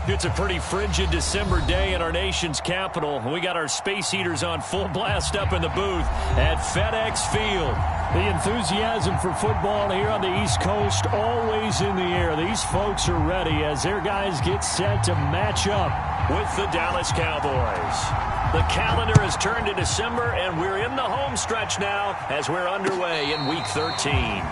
It's a pretty frigid December day in our nation's capital. We got our space heaters on full blast up in the booth at FedEx Field. The enthusiasm for football here on the East Coast always in the air. These folks are ready as their guys get set to match up with the Dallas Cowboys. The calendar has turned to December, and we're in the home stretch now as we're underway in Week 13.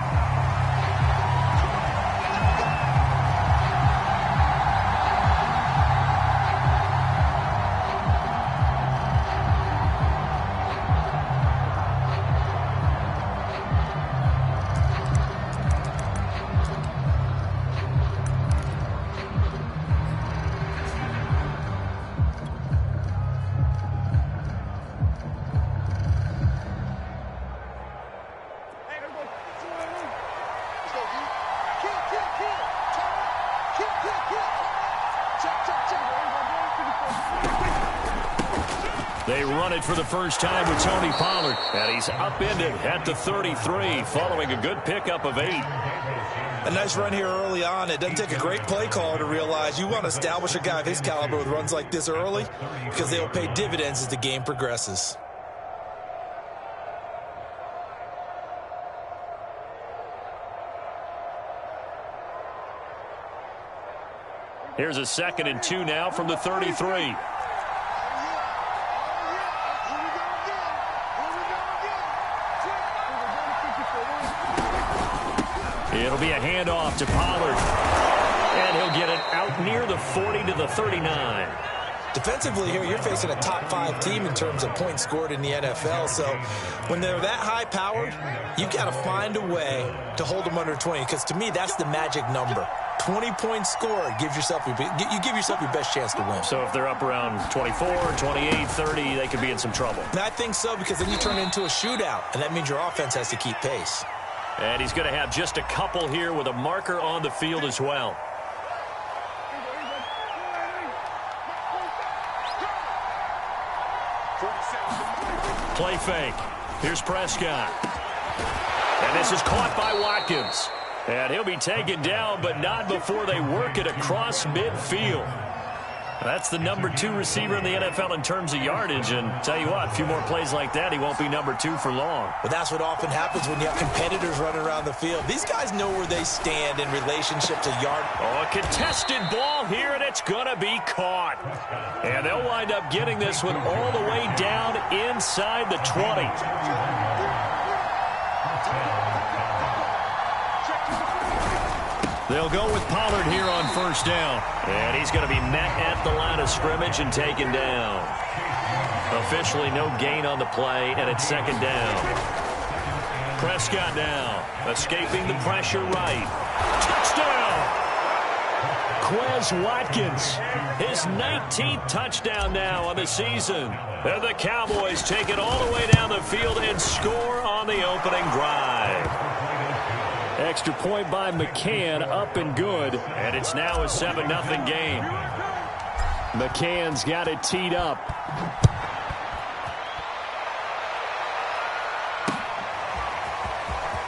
They run it for the first time with Tony Pollard, and he's upended at the 33 following a good pickup of 8. A nice run here early on. It doesn't take a great play caller to realize you want to establish a guy of his caliber with runs like this early because they will pay dividends as the game progresses. Here's a 2nd and 2 now from the 33. It'll be a handoff to Pollard, and he'll get it out near the 40 to the 39. Defensively here, you're facing a top 5 team in terms of points scored in the NFL. So when they're that high-powered, you've got to find a way to hold them under 20, because to me, that's the magic number. 20 points scored gives yourself you give yourself your best chance to win. So if they're up around 24, 28, 30, they could be in some trouble. And I think so, because then you turn it into a shootout, and that means your offense has to keep pace. And he's going to have just a couple here with a marker on the field as well. Play fake. Here's Prescott. And this is caught by Watkins. And he'll be taken down, but not before they work it across midfield. That's the number 2 receiver in the NFL in terms of yardage. And tell you what, a few more plays like that, he won't be number 2 for long. But that's what often happens when you have competitors running around the field. These guys know where they stand in relationship to yard. Oh, a contested ball here, and it's going to be caught. And they'll wind up getting this one all the way down inside the 20. They'll go with Pollard here on first down. And he's going to be met at the line of scrimmage and taken down. Officially no gain on the play, and it's 2nd down. Prescott now, escaping the pressure right. Touchdown! Quez Watkins, his 19th touchdown now on the season. And the Cowboys take it all the way down the field and score on the opening drive. Extra point by McCann, up and good. And it's now a 7-0 game. McCann's got it teed up.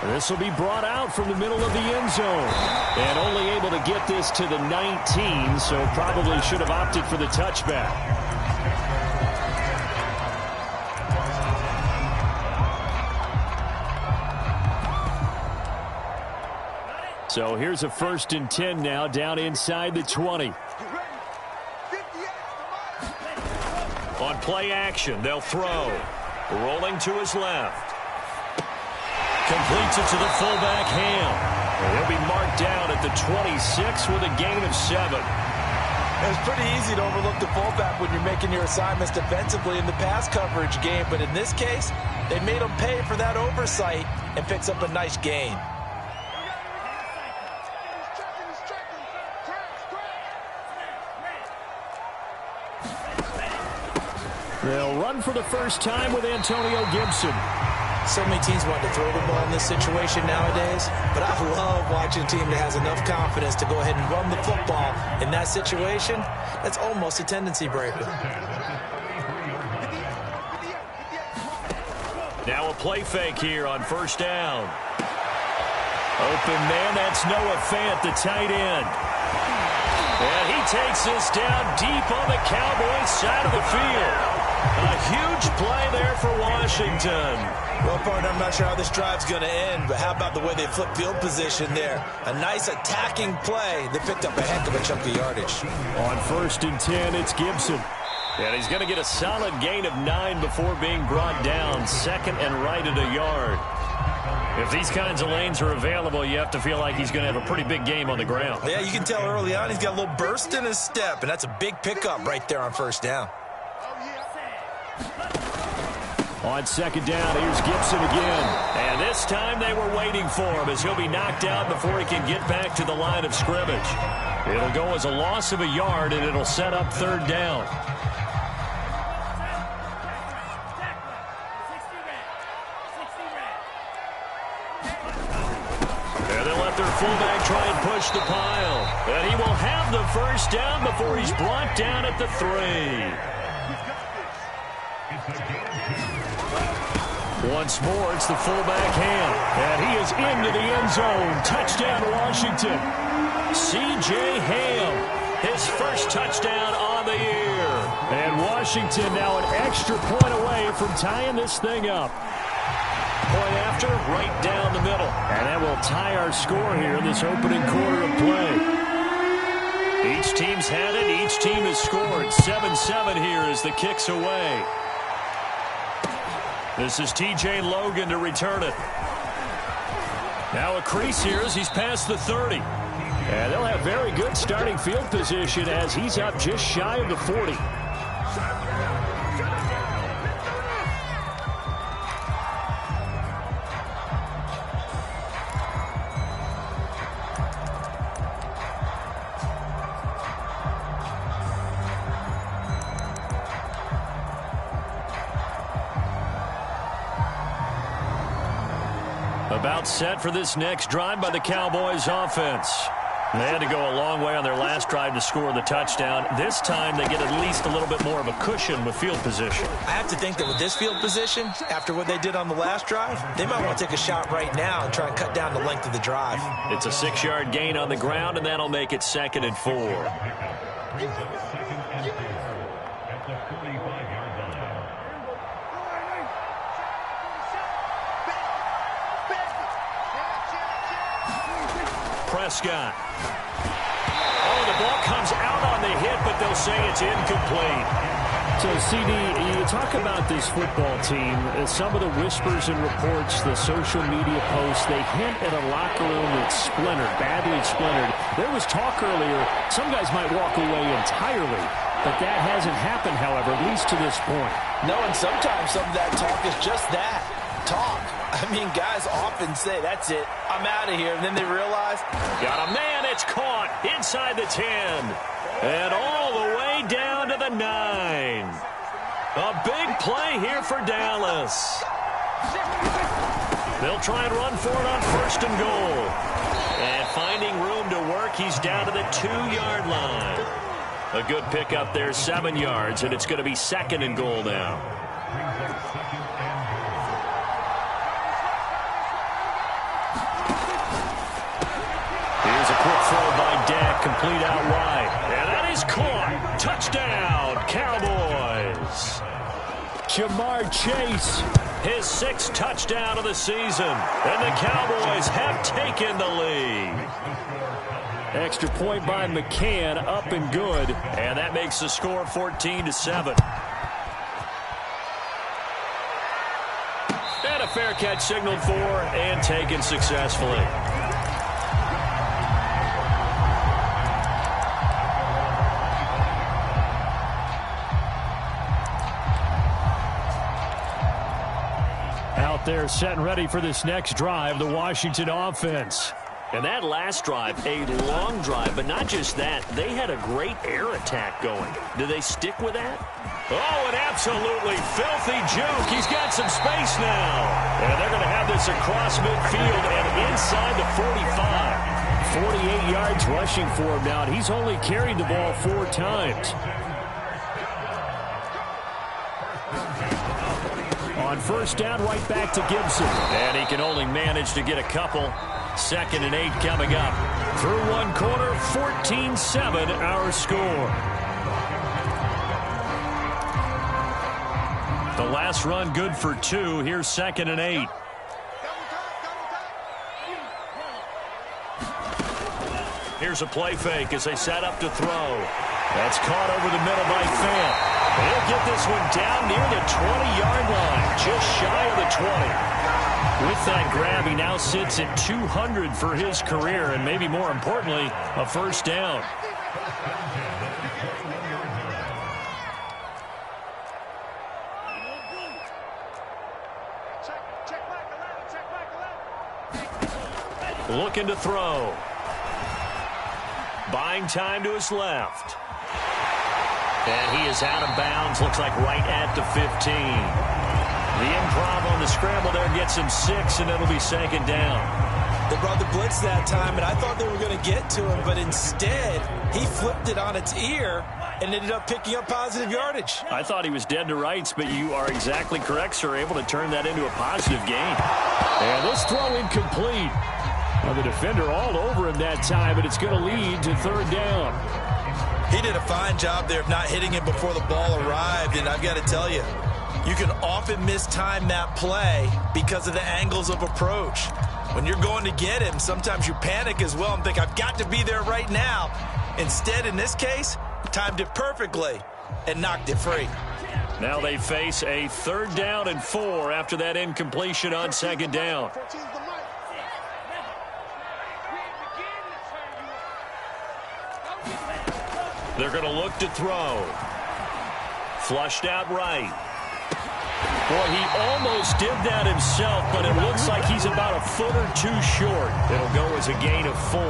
This will be brought out from the middle of the end zone. And only able to get this to the 19, so probably should have opted for the touchback. So here's a 1st and 10 now down inside the 20. On play action, they'll throw. Rolling to his left. Completes it to the fullback, Ham. And he'll be marked down at the 26 with a gain of 7. It's pretty easy to overlook the fullback when you're making your assignments defensively in the pass coverage game. But in this case, they made him pay for that oversight and picks up a nice gain. They'll run for the first time with Antonio Gibson. So many teams want to throw the ball in this situation nowadays, but I love watching a team that has enough confidence to go ahead and run the football in that situation. That's almost a tendency breaker. Now a play fake here on first down. Open man, that's Noah Fant, the tight end. And he takes this down deep on the Cowboys side of the field. A huge play there for Washington. Well, partner, I'm not sure how this drive's going to end, but how about the way they flip field position there? A nice attacking play that picked up a heck of a chunk of yardage. On 1st and 10, it's Gibson. And he's going to get a solid gain of 9 before being brought down. 2nd and right at a yard. If these kinds of lanes are available, you have to feel like he's going to have a pretty big game on the ground. Yeah, you can tell early on he's got a little burst in his step, and that's a big pickup right there on 1st down. On 2nd down, here's Gibson again. And this time they were waiting for him as he'll be knocked out before he can get back to the line of scrimmage. It'll go as a loss of a yard, and it'll set up 3rd down. Their fullback try and push the pile. And he will have the 1st down before he's brought down at the 3. Once more, it's the fullback Ham. And he is into the end zone. Touchdown, Washington. C.J. Ham, his 1st touchdown on the year. And Washington now an extra point away from tying this thing up. Point after, right down the middle. And that will tie our score here in this opening quarter of play. Each team's had it. Each team has scored. 7-7 here as the kick's away. This is T.J. Logan to return it. Now a crease here as he's past the 30. And they'll have very good starting field position as he's up just shy of the 40. About set for this next drive by the Cowboys offense. They had to go a long way on their last drive to score the touchdown. This time they get at least a little bit more of a cushion with field position. I have to think that with this field position, after what they did on the last drive, they might want to take a shot right now and try and cut down the length of the drive. It's a 6-yard gain on the ground, and that'll make it 2nd and 4. Prescott. Oh, the ball comes out on the hit, but they'll say it's incomplete. So, CD, you talk about this football team, some of the whispers and reports, the social media posts, they hint at a locker room that's splintered, badly splintered. There was talk earlier, some guys might walk away entirely, but that hasn't happened, however, at least to this point. No, and sometimes some of that talk is just that, talk. I mean, guys often say, that's it, I'm out of here. And then they realize, got a man, it's caught inside the 10. And all the way down to the 9. A big play here for Dallas. They'll try and run for it on 1st and goal. And finding room to work, he's down to the 2-yard line. A good pickup there, 7 yards, and it's going to be 2nd and goal now. Here's a quick throw by Dak, complete out wide. And that is caught. Touchdown, Cowboys. Jamar Chase, his 6th touchdown of the season. And the Cowboys have taken the lead. Extra point by McCann, up and good. And that makes the score 14-7. And a fair catch signaled for and taken successfully. Out there set and ready for this next drive, the Washington offense. And that last drive, a long drive, but not just that. They had a great air attack going. Do they stick with that? Oh, an absolutely filthy joke. He's got some space now. And they're going to have this across midfield and inside the 45. 48 yards rushing for him now, and he's only carried the ball 4 times. On 1st down, right back to Gibson. And he can only manage to get a couple. 2nd and 8 coming up. Through one quarter, 14-7 our score. The last run good for 2. Here's 2nd and 8. Here's a play fake as they set up to throw. That's caught over the middle by Fant. He'll get this one down near the 20-yard line, just shy of the 20. With that grab, he now sits at 200 for his career, and maybe more importantly, a first down. Looking to throw. Buying time to his left. And he is out of bounds, looks like right at the 15. The improv on the scramble there gets him 6, and it'll be 2nd down. They brought the blitz that time, and I thought they were going to get to him, but instead he flipped it on its ear and ended up picking up positive yardage. I thought he was dead to rights, but you are exactly correct, sir, able to turn that into a positive gain. And this throw incomplete. Well, the defender all over him that time, but it's going to lead to 3rd down. He did a fine job there of not hitting him before the ball arrived, and I've got to tell you, you can often mistime that play because of the angles of approach. When you're going to get him, sometimes you panic as well and think, I've got to be there right now. Instead, in this case, timed it perfectly and knocked it free. Now they face a 3rd down and 4 after that incompletion on 2nd down. They're going to look to throw. Flushed out right. Boy, he almost did that himself, but it looks like he's about a foot or 2 short. It'll go as a gain of 4.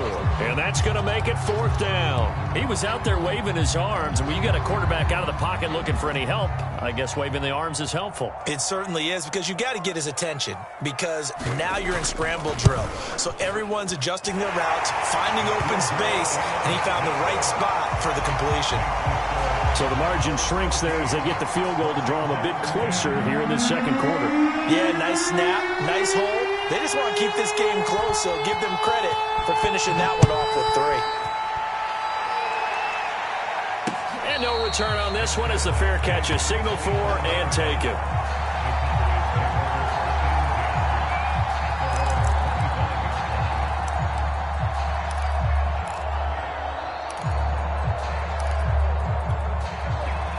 And that's going to make it 4th down. He was out there waving his arms, and when you got a quarterback out of the pocket looking for any help, I guess waving the arms is helpful. It certainly is, because you got to get his attention, because now you're in scramble drill. So everyone's adjusting their routes, finding open space, and he found the right spot for the completion. So the margin shrinks there as they get the field goal to draw them a bit closer here in this 2nd quarter. Yeah, nice snap, nice hold. They just want to keep this game close, so give them credit for finishing that one off with 3. And no return on this one as the fair catch is signaled for and taken.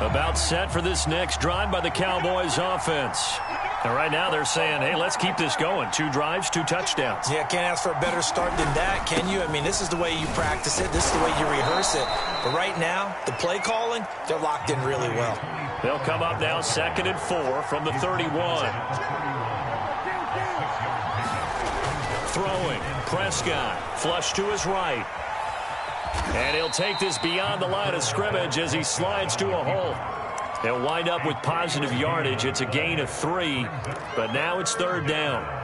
About set for this next drive by the Cowboys offense. And right now they're saying, hey, let's keep this going. 2 drives, 2 touchdowns. Yeah, can't ask for a better start than that, can you? I mean, this is the way you practice it. This is the way you rehearse it. But right now, the play calling, they're locked in really well. They'll come up now 2nd and 4 from the 31. Throwing, Prescott, flush to his right. And he'll take this beyond the line of scrimmage as he slides to a hole. They'll wind up with positive yardage. It's a gain of 3, but now it's 3rd down.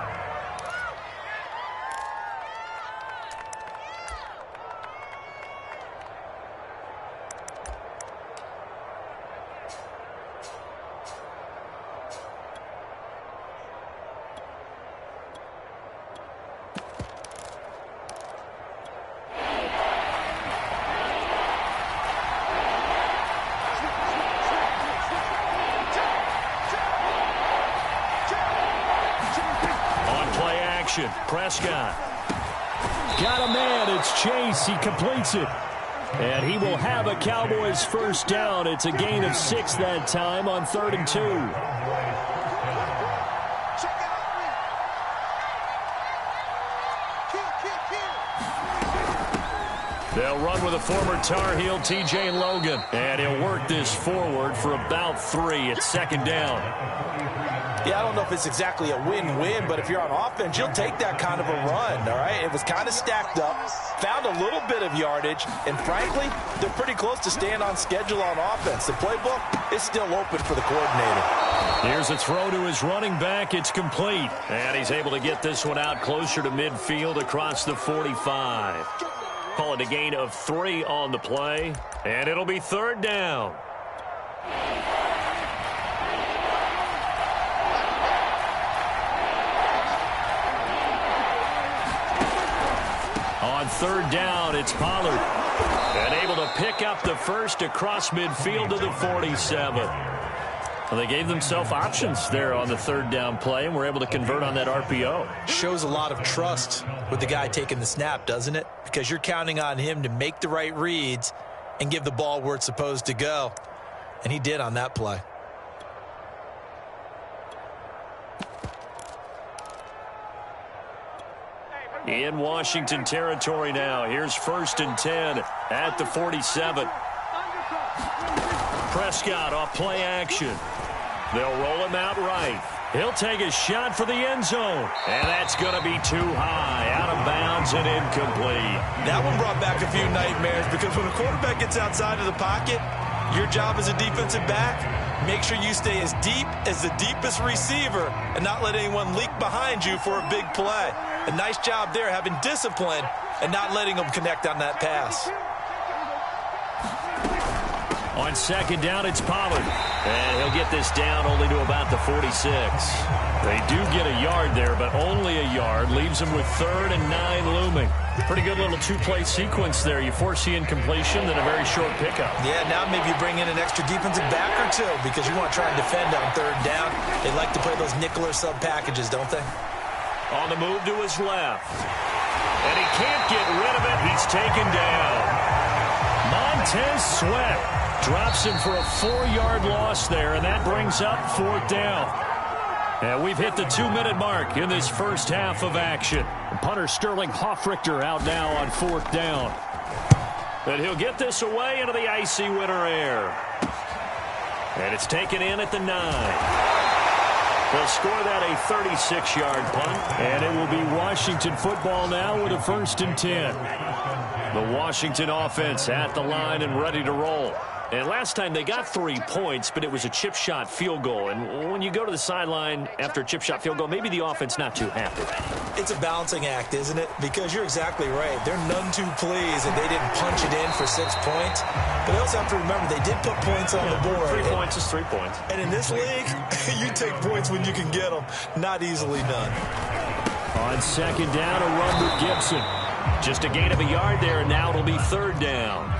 Prescott. Got a man. It's Chase. He completes it. And he will have a Cowboys first down. It's a gain of 6 that time on 3rd and 2. They'll run with a former Tar Heel, TJ Logan. And he'll work this forward for about 3 at 2nd down. Yeah, I don't know if it's exactly a win-win, but if you're on offense, you'll take that kind of a run, all right? It was kind of stacked up, found a little bit of yardage, and frankly, they're pretty close to staying on schedule on offense. The playbook is still open for the coordinator. Here's a throw to his running back. It's complete. And he's able to get this one out closer to midfield across the 45. Call it a gain of 3 on the play, and it'll be 3rd down. third down, it's Pollard. And able to pick up the first across midfield to the 47. Well, they gave themselves options there on the third down play and were able to convert on that RPO. Shows a lot of trust with the guy taking the snap, doesn't it? Because you're counting on him to make the right reads and give the ball where it's supposed to go. And he did on that play. In Washington territory now. Here's 1st and 10 at the 47. Prescott off play action. They'll roll him out right. He'll take a shot for the end zone. And that's going to be too high. Out of bounds and incomplete. That one brought back a few nightmares because when a quarterback gets outside of the pocket, your job as a defensive back, make sure you stay as deep as the deepest receiver and not let anyone leak behind you for a big play. A nice job there having discipline and not letting them connect on that pass. On 2nd down, it's Pollard. And he'll get this down only to about the 46. They do get a yard there, but only a yard. Leaves them with 3rd and 9 looming. Pretty good little two-play sequence there. You force the incompletion, then a very short pickup. Yeah, now maybe you bring in an extra defensive back or two because you want to try and defend on 3rd down. They like to play those nickel or sub packages, don't they? On the move to his left. And he can't get rid of it. He's taken down. Montez Sweat drops him for a 4-yard loss there, and that brings up 4th down. And we've hit the 2-minute mark in this first half of action. And punter Sterling Hoffrichter out now on 4th down. And he'll get this away into the icy winter air. And it's taken in at the 9. They'll score that a 36-yard punt. And it will be Washington football now with a 1st and 10. The Washington offense at the line and ready to roll. And last time they got 3 points, but it was a chip shot field goal. And when you go to the sideline after a chip shot field goal, maybe the offense not too happy. It's a balancing act, isn't it? Because you're exactly right. They're none too pleased that they didn't punch it in for 6 points. But they also have to remember they did put points on the board. 3 points is 3 points. And in this league, you take points when you can get them. Not easily done. On 2nd down, a run with Gibson. Just a gain of a yard there, and now it'll be 3rd down.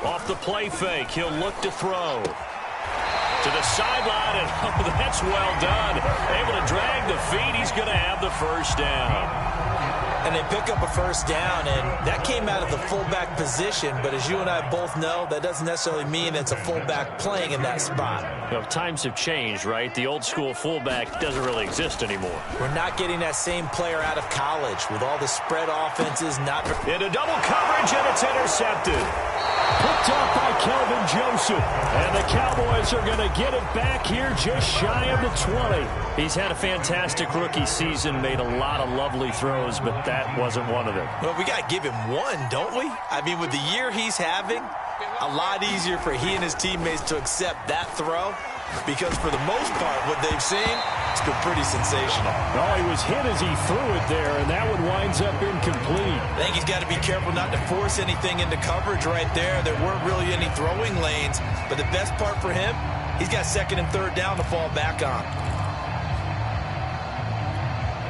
Off the play fake, he'll look to throw. To the sideline, and oh, that's well done. Able to drag the feet. He's going to have the 1st down. And they pick up a 1st down, and that came out of the fullback position. But as you and I both know, that doesn't necessarily mean it's a fullback playing in that spot. You know, times have changed, right? The old school fullback doesn't really exist anymore. We're not getting that same player out of college with all the spread offenses. Not into double coverage, and it's intercepted. Picked up by Kelvin Joseph. And the Cowboys are going to get it back here just shy of the 20. He's had a fantastic rookie season, made a lot of lovely throws, but that wasn't one of them. Well, we got to give him one, don't we? I mean, with the year he's having, a lot easier for he and his teammates to accept that throw because for the most part, what they've seen, it's been pretty sensational. Oh, he was hit as he threw it there, and that one winds up incomplete. I think he's got to be careful not to force anything into coverage right there. There weren't really any throwing lanes, but the best part for him, he's got 2nd and 3rd down to fall back on.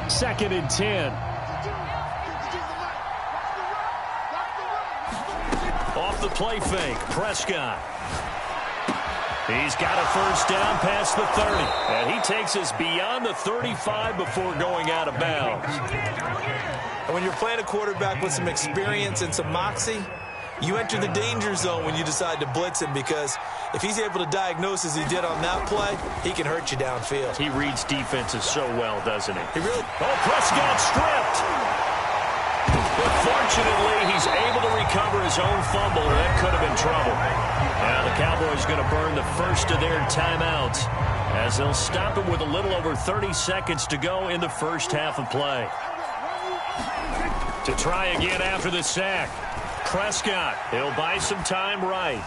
2nd and 10. Off the play fake, Prescott. He's got a 1st down past the 30. And he takes us beyond the 35 before going out of bounds. And when you're playing a quarterback with some experience and some moxie, you enter the danger zone when you decide to blitz him because if he's able to diagnose as he did on that play, he can hurt you downfield. He reads defenses so well, doesn't he? He really... Oh, Prescott stripped. But fortunately, he's able to recover his own fumble, or that could have been trouble. Now the Cowboys going to burn the first of their timeouts as they'll stop him with a little over 30 seconds to go in the first half of play. To try again after the sack. Prescott, he'll buy some time right.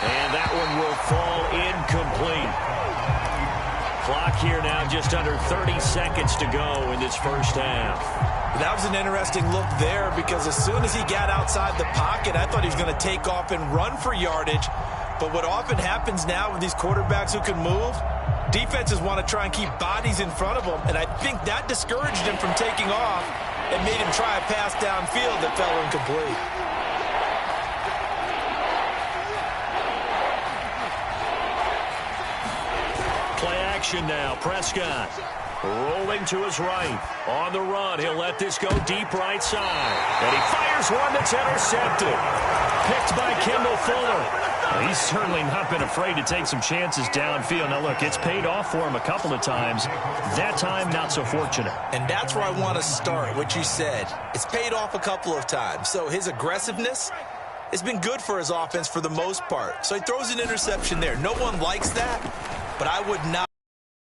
And that one will fall incomplete. Clock here now just under 30 seconds to go in this first half. That was an interesting look there because as soon as he got outside the pocket, I thought he was going to take off and run for yardage. But what often happens now with these quarterbacks who can move, defenses want to try and keep bodies in front of them, and I think that discouraged him from taking off and made him try a pass downfield that fell incomplete. Play action now. Prescott rolling to his right. On the run, he'll let this go deep right side. And he fires one that's intercepted. Picked by Kendall Fuller. He's certainly not been afraid to take some chances downfield. Now, look, it's paid off for him a couple of times. That time, not so fortunate. And that's where I want to start, what you said. It's paid off a couple of times. So his aggressiveness has been good for his offense for the most part. So he throws an interception there. No one likes that, but I would not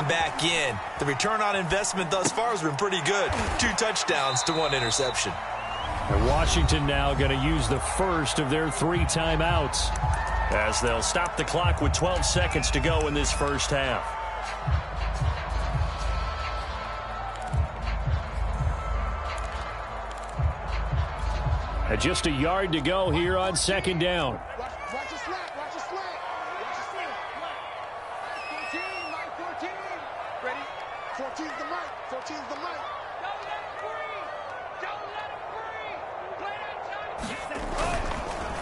back in. The return on investment thus far has been pretty good. 2 touchdowns to 1 interception. And Washington now going to use the first of their 3 timeouts, as they'll stop the clock with 12 seconds to go in this first half. And just a yard to go here on second down. Watch the slant. Watch the slant. Watch the slant. 14, Mike 14. Ready? 14's the mic. 14's the mic. Don't let him breathe. Don't let him breathe. Play that time.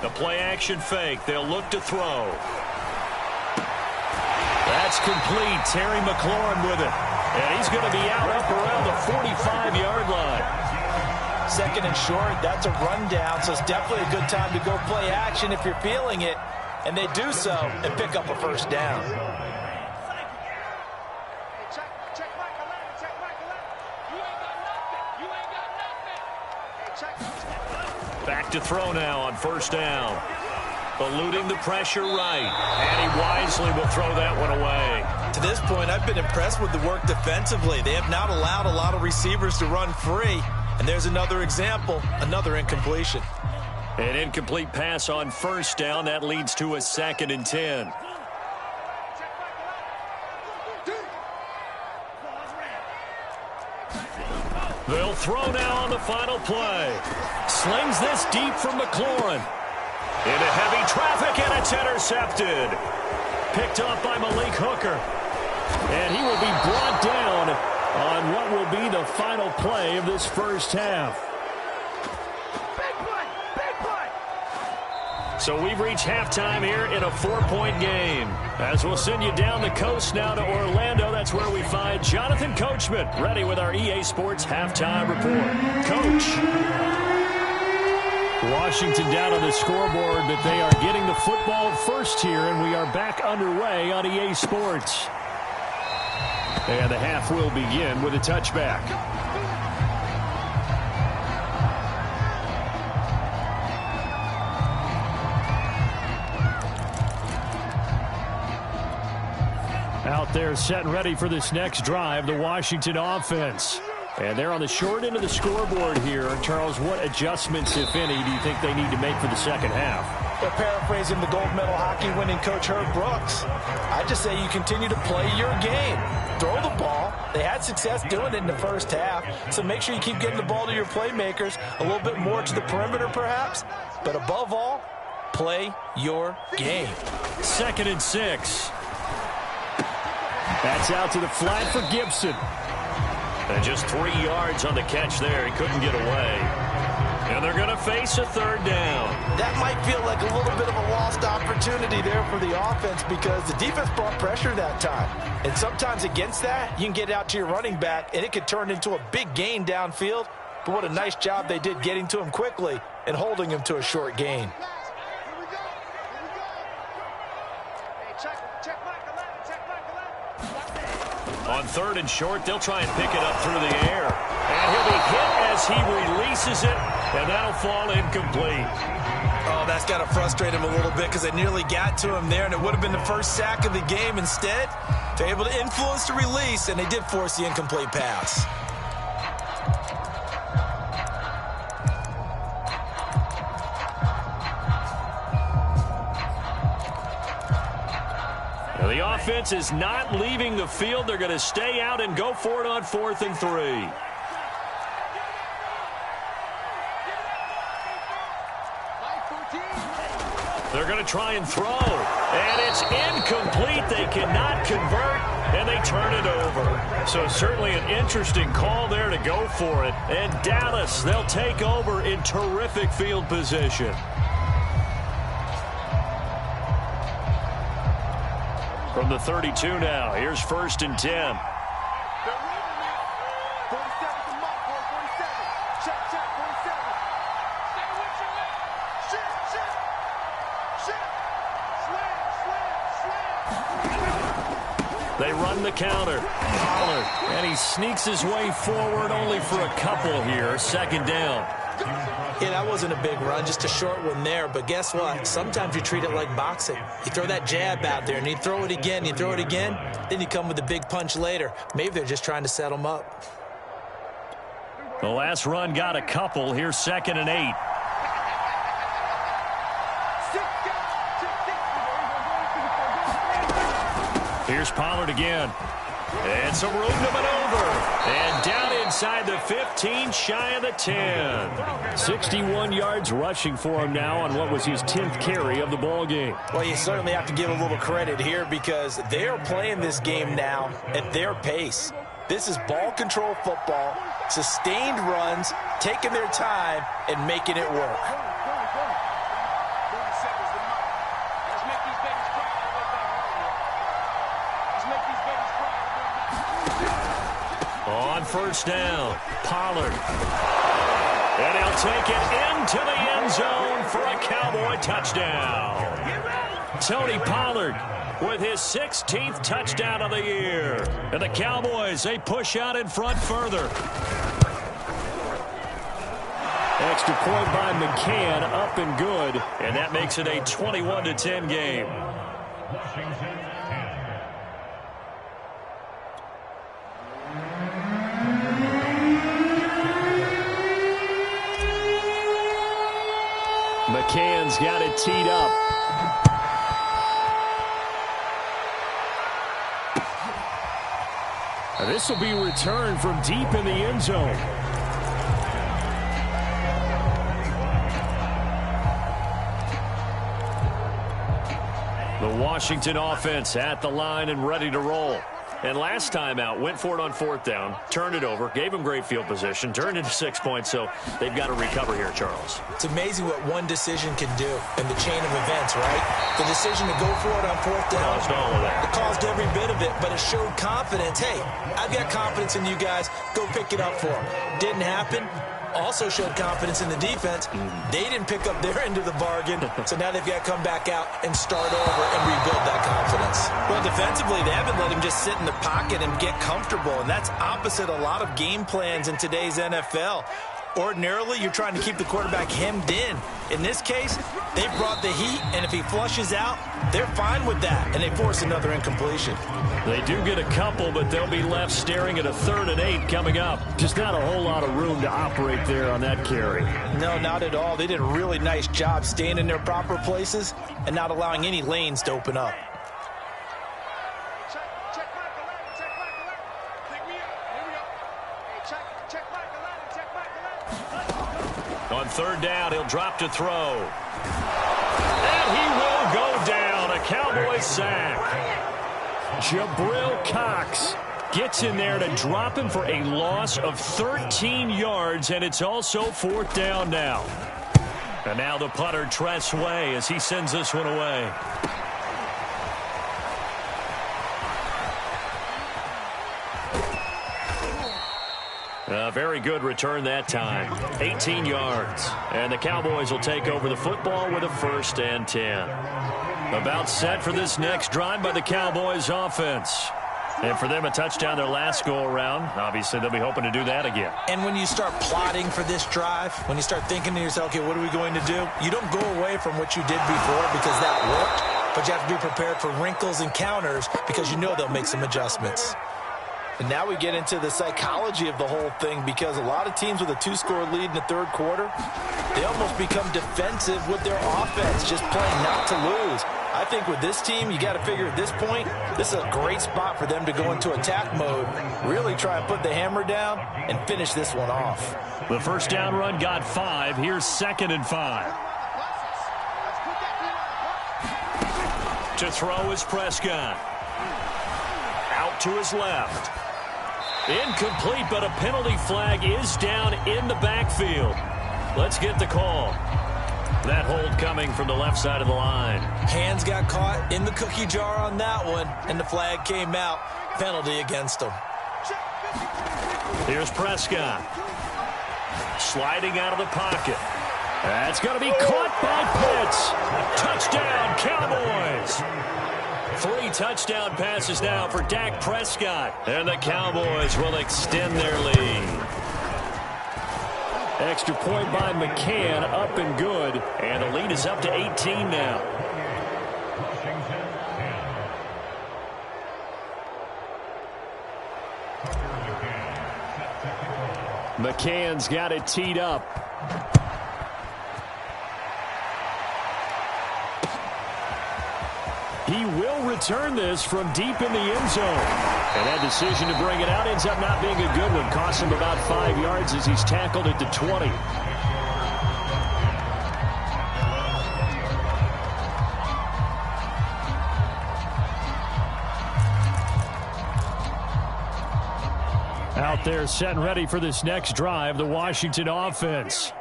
The play action fake. They'll look to throw. That's complete. Terry McLaurin with it. And he's going to be out up around the 45-yard line. Second and short, that's a rundown, so it's definitely a good time to go play action if you're feeling it. And they do so and pick up a first down. Check Michael Allen. Check Michael Allen. You ain't got nothing. You ain't got nothing. Hey, check. Back to throw now on first down. Eluding the pressure right. And he wisely will throw that one away. To this point, I've been impressed with the work defensively. They have not allowed a lot of receivers to run free. And there's another example, another incompletion. An incomplete pass on first down. That leads to a 2nd and 10. They'll throw now on the final play. Slings this deep from McLaurin. Into heavy traffic, and it's intercepted. Picked off by Malik Hooker. And he will be brought down on what will be the final play of this first half. Big play. Big play. So we've reached halftime here in a 4-point game. As we'll send you down the coast now to Orlando, that's where we find Jonathan Coachman, ready with our EA Sports Halftime Report. Coach. Washington down on the scoreboard, but they are getting the football first here, and we are back underway on EA Sports. And the half will begin with a touchback. Out there set and ready for this next drive, the Washington offense. And they're on the short end of the scoreboard here. Charles, what adjustments, if any, do you think they need to make for the second half? Well, paraphrasing the gold medal hockey winning coach Herb Brooks, I just say you continue to play your game. Throw the ball. They had success doing it in the first half, so make sure you keep getting the ball to your playmakers, a little bit more to the perimeter perhaps, but above all, play your game. 2nd and 6. That's out to the flat for Gibson. And just 3 yards on the catch there. He couldn't get away. And they're going to face a 3rd down. That might feel like a little bit of a lost opportunity there for the offense because the defense brought pressure that time. And sometimes against that, you can get out to your running back, and it could turn into a big gain downfield. But what a nice job they did getting to him quickly and holding him to a short gain. Here we go. Hey, check Michael Allen. Check Michael Allen. On 3rd and short, they'll try and pick it up through the air. And he'll be hit as he releases it, and that'll fall incomplete. Oh, that's got to frustrate him a little bit because they nearly got to him there, and it would have been the first sack of the game. Instead, they're able to influence the release, and they did force the incomplete pass. Now, the offense is not leaving the field. They're going to stay out and go for it on 4th and 3. They're going to try and throw. And it's incomplete. They cannot convert, and they turn it over. So certainly an interesting call there to go for it. And Dallas, they'll take over in terrific field position. From the 32 now, here's 1st and 10. They run the counter. Pollard, and he sneaks his way forward only for a couple here. 2nd down. Yeah, that wasn't a big run, just a short one there. But guess what? Sometimes you treat it like boxing. You throw that jab out there, and you throw it again, you throw it again, then you come with a big punch later. Maybe they're just trying to set them up. The last run got a couple. Here's 2nd and 8. Here's Pollard again. And some room to maneuver. And down inside the 15, shy of the 10. 61 yards rushing for him now on what was his 10th carry of the ball game. Well, you certainly have to give a little credit here because they are playing this game now at their pace. This is ball control football, sustained runs, taking their time, and making it work. On 1st down, Pollard. And he'll take it into the end zone for a Cowboy touchdown. Tony Pollard with his 16th touchdown of the year. And the Cowboys, they push out in front further. Extra point by McCann, up and good. And that makes it a 21-10 game. McCann's got it teed up. This will be returned from deep in the end zone. The Washington offense at the line and ready to roll. And last time out, went for it on 4th down, turned it over, gave them great field position, turned into 6 points, so they've got to recover here, Charles. It's amazing what one decision can do in the chain of events, right? The decision to go for it on 4th down. Caused all of that. It caused every bit of it, but it showed confidence. Hey, I've got confidence in you guys. Go pick it up for them. Didn't happen. Also showed confidence in the defense. They didn't pick up their end of the bargain, so now they've got to come back out and start over and rebuild that confidence. Well, defensively, they haven't let him just sit in the pocket and get comfortable, and that's opposite a lot of game plans in today's NFL. Ordinarily, you're trying to keep the quarterback hemmed in. In this case, they brought the heat, and if he flushes out, they're fine with that, and they force another incompletion. They do get a couple, but they'll be left staring at a 3rd and 8 coming up. Just not a whole lot of room to operate there on that carry. No, not at all. They did a really nice job staying in their proper places and not allowing any lanes to open up. On 3rd down, he'll drop to throw. And he will go down. A Cowboy sack. Jabril Cox gets in there to drop him for a loss of 13 yards, and it's also 4th down now. And now the punter, Tress Way, as he sends this one away. A very good return that time. 18 yards. And the Cowboys will take over the football with a 1st and 10. About set for this next drive by the Cowboys offense. And for them, a touchdown their last go-around. Obviously, they'll be hoping to do that again. And when you start plotting for this drive, when you start thinking to yourself, okay, what are we going to do? You don't go away from what you did before because that worked, but you have to be prepared for wrinkles and counters because you know they'll make some adjustments. And now we get into the psychology of the whole thing because a lot of teams with a 2-score lead in the 3rd quarter, they almost become defensive with their offense, just playing not to lose. I think with this team, you got to figure at this point, this is a great spot for them to go into attack mode, really try and put the hammer down and finish this one off. The 1st down run got 5. Here's 2nd and 5. To throw is Prescott. Out to his left. Incomplete, but a penalty flag is down in the backfield. Let's get the call. That hold coming from the left side of the line. Hands got caught in the cookie jar on that one, and the flag came out. Penalty against him. Here's Prescott. Sliding out of the pocket. That's going to be caught by Pitts. Touchdown, Cowboys. 3 touchdown passes now for Dak Prescott. And the Cowboys will extend their lead. Extra point by McCann, up and good. And the lead is up to 18 now. McCann's got it teed up. He will return this from deep in the end zone. And that decision to bring it out ends up not being a good one. Costs him about 5 yards as he's tackled at the 20. Out there set and ready for this next drive, the Washington offense.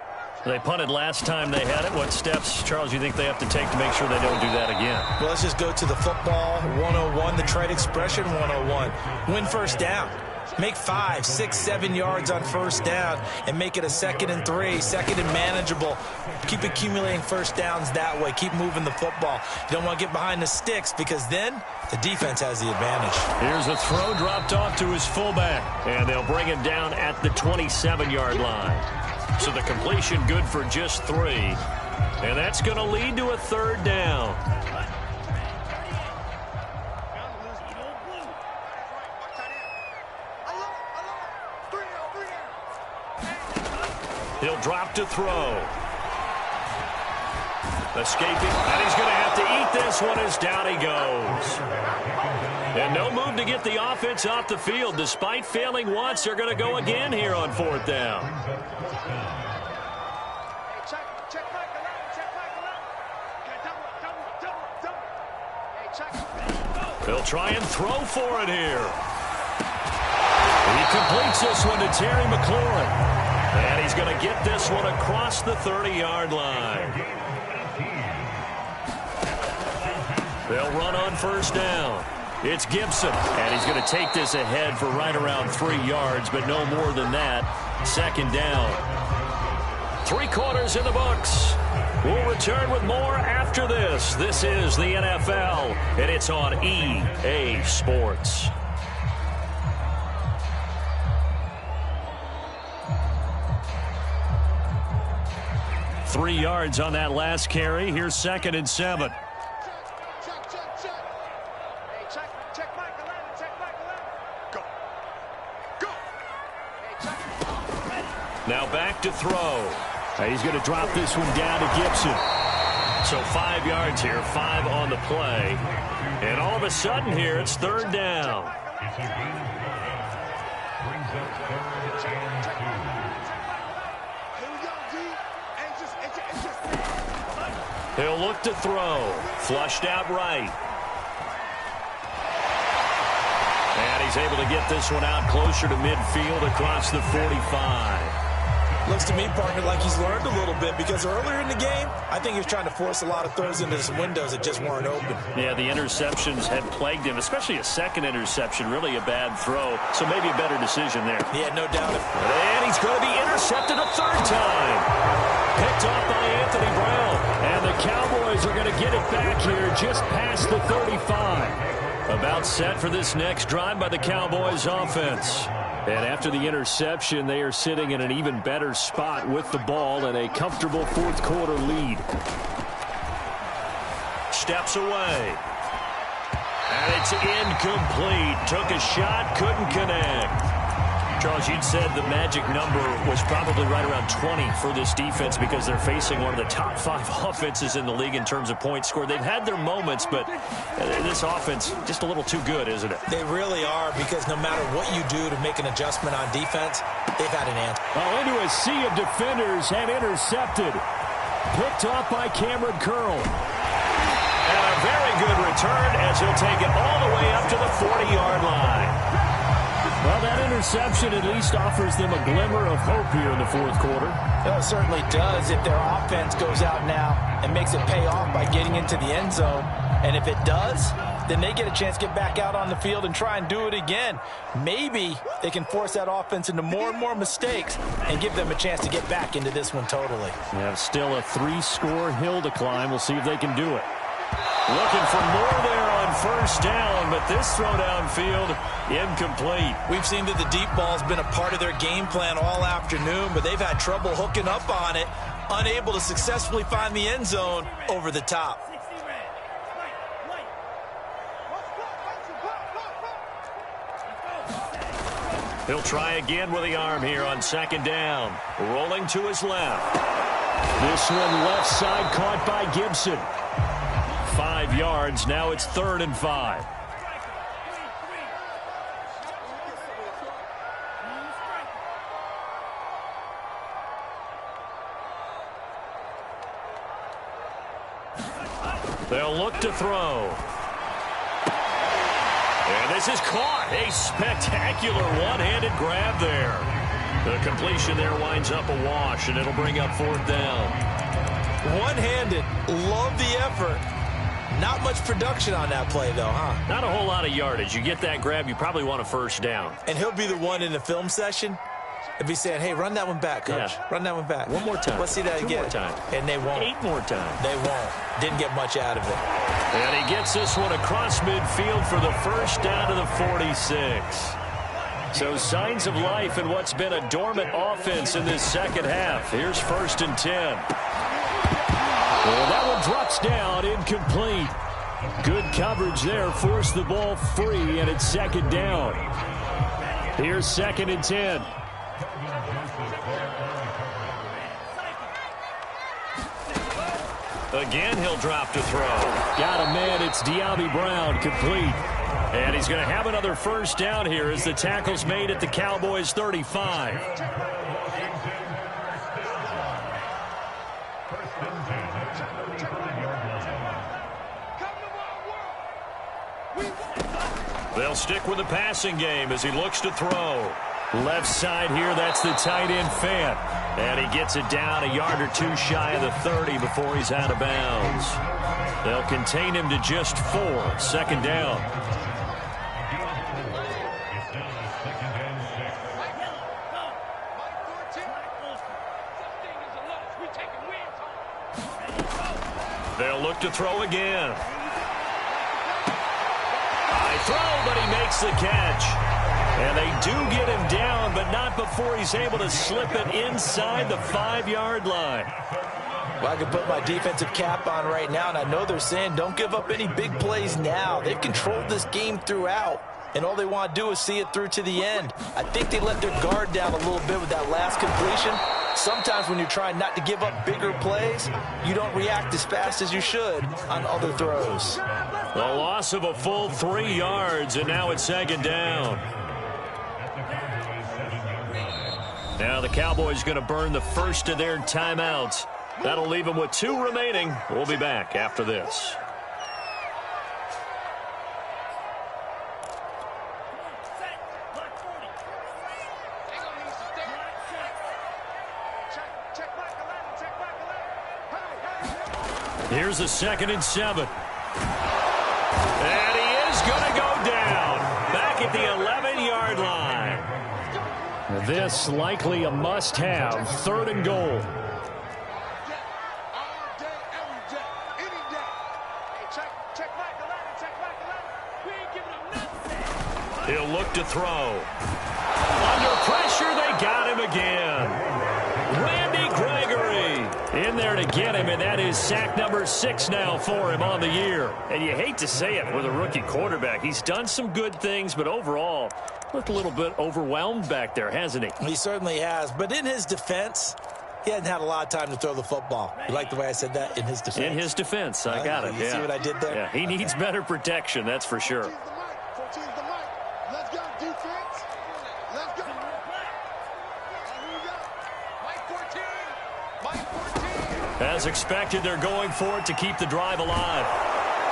They punted last time they had it. What steps, Charles, you think they have to take to make sure they don't do that again? Well, let's just go to the football 101, the trade expression 101. Win first down. Make 5, 6, 7 yards on first down and make it a 2nd and 3, 2nd and manageable. Keep accumulating first downs that way. Keep moving the football. You don't want to get behind the sticks because then the defense has the advantage. Here's a throw dropped off to his fullback, and they'll bring him down at the 27-yard line. So the completion good for just 3. And that's going to lead to a 3rd down. He'll drop to throw. Escaping, and he's going to have to eat this one as down he goes. And no move to get the offense off the field. Despite failing once, they're going to go again here on 4th down. They'll try and throw for it here. He completes this one to Terry McLaurin. And he's going to get this one across the 30-yard line. They'll run on first down. It's Gibson. And he's going to take this ahead for right around 3 yards, but no more than that. 2nd down. 3 quarters in the books. We'll return with more after this. This is the NFL, and it's on EA Sports. Three yards on that last carry. Here's 2nd and 7. Now back to throw. He's going to drop this one down to Gibson. So 5 yards here, 5 on the play. And all of a sudden here, it's 3rd down. He'll look to throw. Flushed out right. And he's able to get this one out closer to midfield across the 45. Looks to me, partner, like he's learned a little bit because earlier in the game, I think he was trying to force a lot of throws into some windows that just weren't open. Yeah, the interceptions had plagued him, especially a 2nd interception, really a bad throw. So maybe a better decision there. Yeah, no doubt. And he's going to be intercepted a 3rd time. Picked off by Anthony Brown. And the Cowboys are going to get it back here just past the 35. About set for this next drive by the Cowboys offense. And after the interception, they are sitting in an even better spot with the ball and a comfortable 4th quarter lead. Steps away. And it's incomplete. Took a shot, couldn't connect. Charles, you'd said the magic number was probably right around 20 for this defense because they're facing one of the top 5 offenses in the league in terms of points scored. They've had their moments, but this offense just a little too good, isn't it? They really are because no matter what you do to make an adjustment on defense, they've had an answer. Oh, into a sea of defenders and intercepted. Picked off by Cameron Curl. And a very good return as he'll take it all the way up to the 40-yard line. Well, that interception at least offers them a glimmer of hope here in the fourth quarter. Well, it certainly does if their offense goes out now and makes it pay off by getting into the end zone. And if it does, then they get a chance to get back out on the field and try and do it again. Maybe they can force that offense into more and more mistakes and give them a chance to get back into this one totally. They have still a 3-score hill to climb. We'll see if they can do it. Looking for more there on first down, but this throw downfield incomplete. We've seen that the deep ball's been a part of their game plan all afternoon, but they've had trouble hooking up on it, unable to successfully find the end zone over the top. He'll try again with the arm here on second down. Rolling to his left. This one left side caught by Gibson. 5 yards. Now it's 3rd and 5. They'll look to throw. And this is caught. A spectacular one-handed grab there. The completion there winds up a wash, and it'll bring up 4th down. One-handed. Love the effort. Not much production on that play, though, huh? Not a whole lot of yardage. You get that grab, you probably want a first down. And he'll be the one in the film session. He'll be saying, hey, run that one back, Coach. Yeah. Run that one back. One more time. Let's see that 2 again. more times. And they won't. 8 more times. They won't. Didn't get much out of it. And he gets this one across midfield for the first down to the 46. So signs of life in what's been a dormant offense in this second half. Here's 1st and 10. Well, that one drops down, incomplete. Good coverage there, forced the ball free, and it's 2nd down. Here's 2nd and 10. Again, he'll drop to throw. Got a man, it's De'Ami Brown, complete. And he's going to have another first down here as the tackle's made at the Cowboys' 35. They'll stick with the passing game as he looks to throw. Left side here, that's the tight end Fant. And he gets it down a yard or 2 shy of the 30 before he's out of bounds. They'll contain him to just 4. 2nd down. They'll look to throw again. High throw, but he makes the catch. And they do get him down, but not before he's able to slip it inside the 5-yard line. Well, I can put my defensive cap on right now, and I know they're saying don't give up any big plays now. They've controlled this game throughout, and all they want to do is see it through to the end. I think they let their guard down a little bit with that last completion. Sometimes when you're trying not to give up bigger plays, you don't react as fast as you should on other throws. The loss of a full 3 yards, and now it's 2nd down. Now the Cowboys going to burn the first of their timeouts. That'll leave them with 2 remaining. We'll be back after this. Here's a 2nd and 7. And he is going to go down. Back at the 11-yard line. This likely a must-have. 3rd and goal. He'll look to throw. Under pressure, they got him again. Randy Gregory in there to get him, and that is sack number 6 now for him on the year. And you hate to say it with a rookie quarterback. He's done some good things, but overall, looked a little bit overwhelmed back there, hasn't he? He certainly has, but in his defense, he hasn't had a lot of time to throw the football. You like the way I said that? In his defense. In his defense, I got it. You see what I did there? Yeah, he needs better protection, that's for sure. Let's go, defense. Let's go. Mike 14. As expected, they're going for it to keep the drive alive.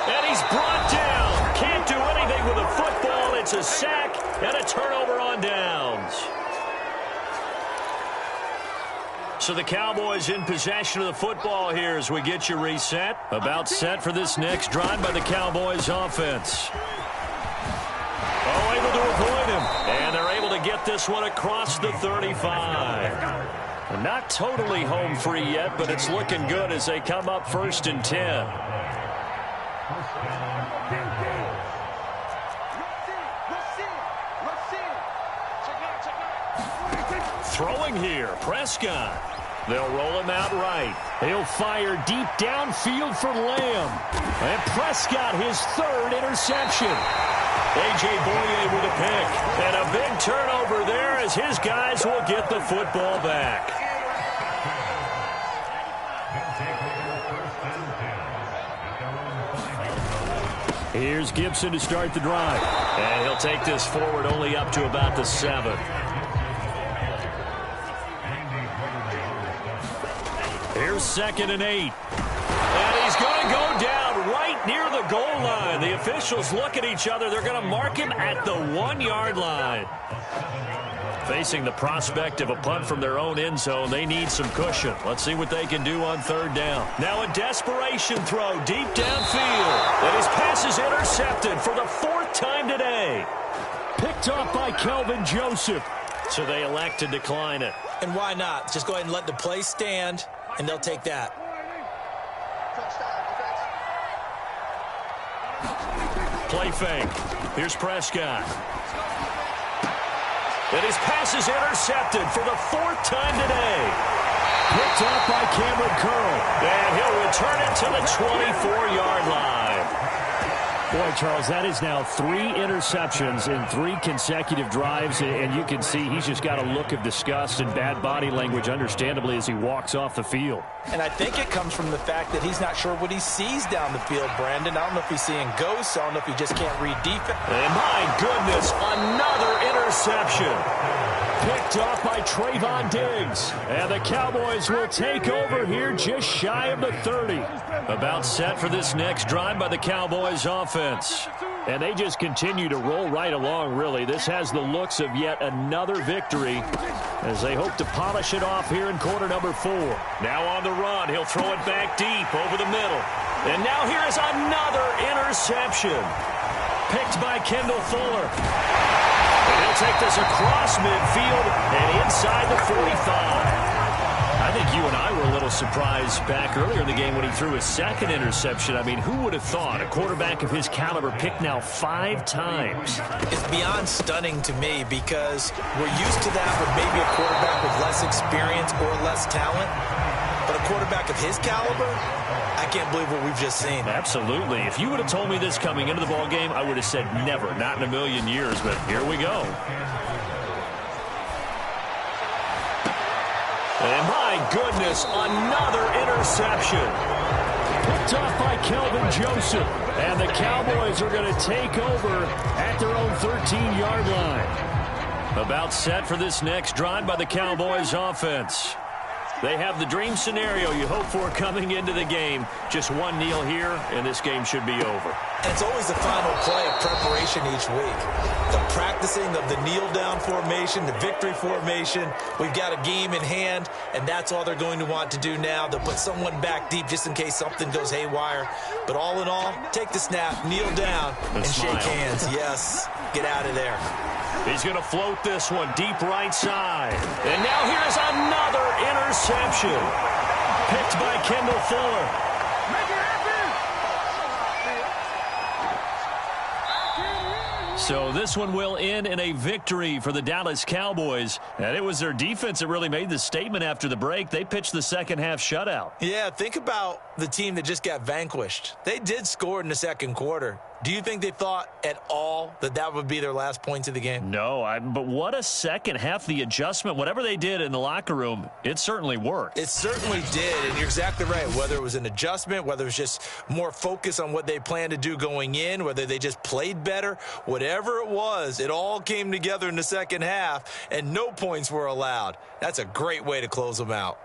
And he's brought down. Can't do anything with a football. It's a sack and a turnover on downs. So the Cowboys in possession of the football here as we get you reset. About set for this next drive by the Cowboys offense. Oh, able to avoid him. And they're able to get this one across the 35. Not totally home free yet, but it's looking good as they come up 1st and 10. Throwing here, Prescott. They'll roll him out right. He'll fire deep downfield for Lamb. And Prescott, his 3rd interception. A.J. Boye with a pick. And a big turnover there as his guys will get the football back. Here's Gibson to start the drive. And he'll take this forward only up to about the 7. Here's 2nd and 8. And he's going to go down right near the goal line. The officials look at each other. They're going to mark him at the 1-yard line. Facing the prospect of a punt from their own end zone, they need some cushion. Let's see what they can do on 3rd down. Now a desperation throw deep downfield. And his pass is intercepted for the 4th time today. Picked off by Kelvin Joseph. So they elect to decline it. And why not? Just go ahead and let the play stand, and they'll take that. Play fake. Here's Prescott. And his pass is intercepted for the 4th time today. Picked off by Cameron Curl. And he'll return it to the 24-yard line. Boy, Charles, that is now 3 interceptions in 3 consecutive drives, and you can see he's just got a look of disgust and bad body language, understandably, as he walks off the field. And I think it comes from the fact that he's not sure what he sees down the field, Brandon. I don't know if he's seeing ghosts. I don't know if he just can't read defense. And my goodness, another interception. Picked off by Trayvon Diggs. And the Cowboys will take over here just shy of the 30. About set for this next drive by the Cowboys offense. And they just continue to roll right along, really. This has the looks of yet another victory as they hope to polish it off here in quarter number 4. Now on the run, he'll throw it back deep over the middle. And now here is another interception. Picked by Kendall Fuller. And he'll take this across midfield and inside the 45. I think you and I were a little surprised back earlier in the game when he threw his 2nd interception. I mean, who would have thought a quarterback of his caliber picked now 5 times? It's beyond stunning to me because we're used to that with maybe a quarterback with less experience or less talent. But a quarterback of his caliber, I can't believe what we've just seen. Absolutely. If you would have told me this coming into the ballgame, I would have said never, not in a million years. But here we go. And my goodness, another interception. Picked off by Kelvin Joseph. And the Cowboys are going to take over at their own 13-yard line. About set for this next drive by the Cowboys offense. They have the dream scenario you hope for coming into the game. Just one kneel here, and this game should be over. And it's always the final play of preparation each week. The practicing of the kneel-down formation, the victory formation. We've got a game in hand, and that's all they're going to want to do now. They'll put someone back deep just in case something goes haywire. But all in all, take the snap, kneel down, and shake hands. Yes, get out of there. He's going to float this one deep right side. And now here's another interception. Picked by Kendall Fuller. So this one will end in a victory for the Dallas Cowboys. And it was their defense that really made the statement after the break. They pitched the second-half shutout. Yeah, think about the team that just got vanquished. They did score in the second quarter. Do you think they thought at all that that would be their last points of the game? No, but what a second half. The adjustment, whatever they did in the locker room, it certainly worked. It certainly did, and you're exactly right. Whether it was an adjustment, whether it was just more focus on what they planned to do going in, whether they just played better, whatever it was, it all came together in the second half, and no points were allowed. That's a great way to close them out.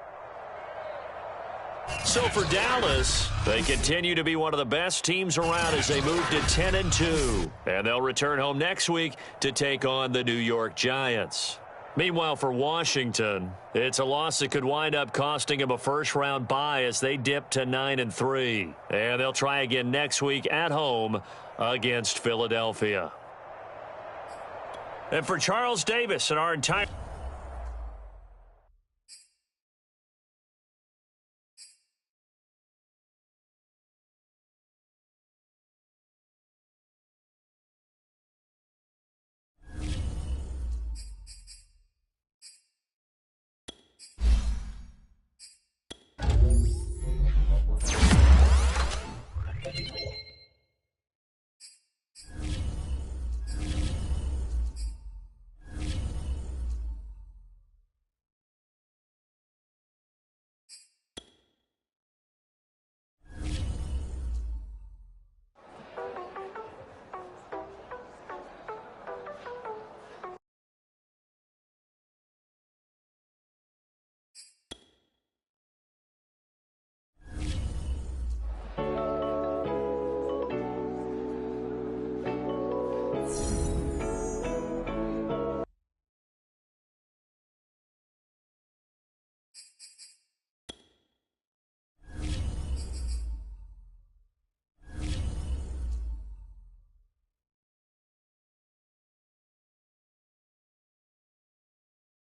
So for Dallas, they continue to be one of the best teams around as they move to 10-2. And they'll return home next week to take on the New York Giants. Meanwhile, for Washington, it's a loss that could wind up costing them a first-round bye as they dip to 9-3. And they'll try again next week at home against Philadelphia. And for Charles Davis and our entire